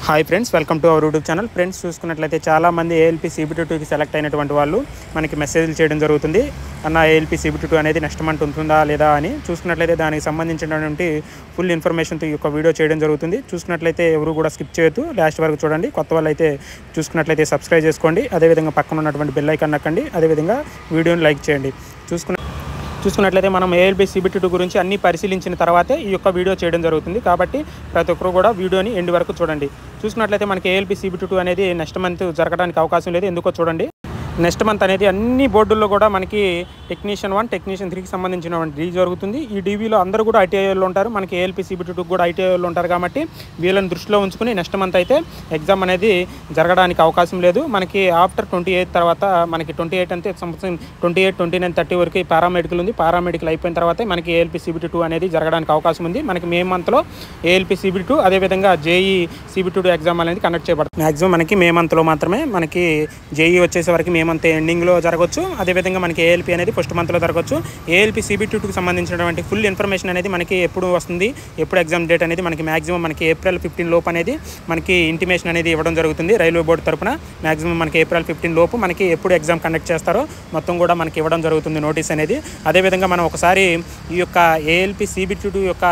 Hi friends, welcome to our YouTube channel. Friends, చూసుకున్నట్లయితే చాలామంది ALP CBT2కి select అయినటువంటి వాళ్ళు మనకి మెసేజ్లు చేయడం జరుగుతుంది. అన్న ఏఎల్పీ CBT2 అనేది నెక్స్ట్ మంత్ ఉంటుందా లేదా అని. చూసుకున్నట్లయితే దానికి సంబంధించినటువంటి ఫుల్ ఇన్ఫర్మేషన్తో ఈ యొక్క వీడియో చేయడం జరుగుతుంది. చూసుకున్నట్లయితే ఎవరు కూడా స్కిప్ చేయొద్దు, లాస్ట్ వరకు చూడండి. కొత్త వాళ్ళు అయితే చూసుకున్నట్లయితే సబ్స్క్రైబ్ చేసుకోండి. అదేవిధంగా పక్కన ఉన్నటువంటి బెల్ ఐకాన్ నొక్కండి. అదేవిధంగా వీడియోని లైక్ చేయండి. చూసుకున్నట్లయితే మనం ఏఎల్పీ CBT2 గురించి అన్నీ పరిశీలించిన తర్వాతే ఈ యొక్క వీడియో చేయడం జరుగుతుంది. కాబట్టి ప్రతి ఒక్కరు కూడా వీడియోని ఎండ్ వరకు చూడండి. చూసుకున్నట్లయితే మనకి ఏఎల్పీ CBT2 అనేది నెక్స్ట్ మంత్ జరగడానికి అవకాశం లేదు. ఎందుకో చూడండి. నెక్స్ట్ మంత్ అనేది అన్ని బోర్డుల్లో కూడా మనకి టెక్నీషియన్ 1, టెక్నీషియన్ 3కి సంబంధించినటువంటి డీ జరుగుతుంది. ఈ డీవీలో అందరూ కూడా ఐటీఐలో ఉంటారు. మనకి ఏఎల్పీ CBT2 కూడా ఐటీఐలో ఉంటారు. కాబట్టి వీళ్ళని దృష్టిలో ఉంచుకుని నెక్స్ట్ మంత్ అయితే ఎగ్జామ్ అనేది జరగడానికి అవకాశం లేదు. మనకి ఆఫ్టర్ 28 తర్వాత మనకి 28 అంటే సంవత్సరం 28, 29, 30 వరకు పారామెడికల్ ఉంది. పారామెడికల్ అయిపోయిన తర్వాతే మనకి ఏఎల్పీ CBT2 అనేది జరగడానికి అవకాశం ఉంది. మనకి మే మంత్లో ఏఎల్పీ CBT2 అదేవిధంగా జేఈ CBT2 ఎగ్జామ్ అనేది కండక్ట్ చేయబడుతుంది. మ్యాక్సిమం మనకి మే మంత్లో మాత్రమే. మనకి జేఈ వచ్చేసే వరకు మే మంత్ ఎండింగ్లో జరగవచ్చు. అదేవిధంగా మనకి ఏఎల్పీ అనేది ఫస్ట్ మంత్లో జరగవచ్చు. ఏఎల్పీ CBT2కి సంబంధించినటువంటి ఫుల్ ఇన్ఫర్మేషన్ అనేది మనకి ఎప్పుడు వస్తుంది, ఎప్పుడు ఎగ్జామ్ డేట్ అనేది మనకి మ్యాక్సిమం మనకి ఏప్రిల్ 15 లోపు అనేది మనకి ఇంటిమేషన్ అనేది ఇవ్వడం జరుగుతుంది. రైల్వే బోర్డు తరపున మ్యాక్సిమం మనకి ఏప్రిల్ 15 లోపు మనకి ఎప్పుడు ఎగ్జామ్ కండక్ట్ చేస్తారో మొత్తం కూడా మనకి ఇవ్వడం జరుగుతుంది నోటీస్ అనేది. అదేవిధంగా మనం ఒకసారి ఈ యొక్క ఏఎల్పీ CBT2 యొక్క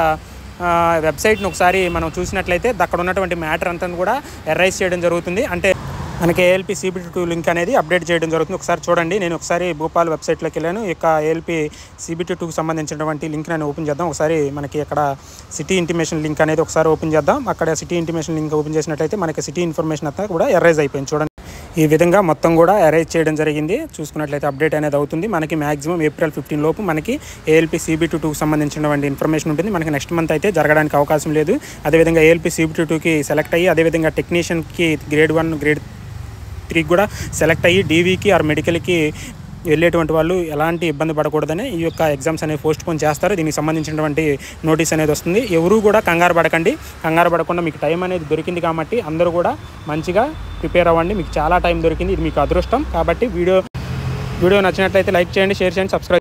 వెబ్సైట్ని ఒకసారి మనం చూసినట్లయితే అక్కడ ఉన్నటువంటి మ్యాటర్ అంతా కూడా ఎరైజ్ చేయడం జరుగుతుంది. అంటే మనకి ఏఎల్పీ CBT2 లింక్ అనేది అప్డేట్ చేయడం జరుగుతుంది. ఒకసారి చూడండి. నేను ఒకసారి భూపాల్ వెబ్సైట్లోకి వెళ్ళాను. ఈ యొక్క ఏఎల్పీ CBT2కి సంబంధించినటువంటి లింక్ నేను ఓపెన్ చేద్దాం. ఒకసారి మనకి అక్కడ సిటీ ఇంటిమేషన్ లింక్ అనేది ఒకసారి ఓపెన్ చేద్దాం. అక్కడ సిటీ ఇంటిమేషన్ లింక్ ఓపెన్ చేసినట్లయితే మనకి సిటీ ఇన్ఫర్మేషన్ అంతా కూడా ఎరైజ్ అయిపోయింది. చూడండి, ఈ విధంగా మొత్తం కూడా అరేంజ్ చేయడం జరిగింది. చూసుకున్నట్లయితే అప్డేట్ అనేది అవుతుంది. మనకి మ్యాక్సిమం ఏప్రిల్ 15 లోపు మనకి ఏఎల్పీ CBT2కి సంబంధించినటువంటి ఇన్ఫర్మేషన్ ఉంటుంది. మనకి నెక్స్ట్ మంత్ అయితే జరగడానికి అవకాశం లేదు. అదేవిధంగా ఏఎల్పీ CBT2కి సెలెక్ట్ అయ్యి అదేవిధంగా టెక్నీషియన్కి గ్రేడ్ 1, గ్రేడ్ 3 కూడా సెలెక్ట్ అయ్యి డీవీకి ఆర్ మెడికల్కి వెళ్ళేటువంటి వాళ్ళు ఎలాంటి ఇబ్బంది పడకూడదని ఈ యొక్క ఎగ్జామ్స్ అనేవి పోస్ట్ పోన్ చేస్తారు. దీనికి సంబంధించినటువంటి నోటీస్ అనేది వస్తుంది. ఎవరు కూడా కంగారు పడకండి. కంగారు పడకుండా మీకు టైం అనేది దొరికింది కాబట్టి అందరూ కూడా మంచిగా ప్రిపేర్ అవ్వండి. మీకు చాలా టైం దొరికింది. ఇది మీకు అదృష్టం. కాబట్టి వీడియో నచ్చినట్లయితే లైక్ చేయండి, షేర్ చేయండి, సబ్స్క్రైబ్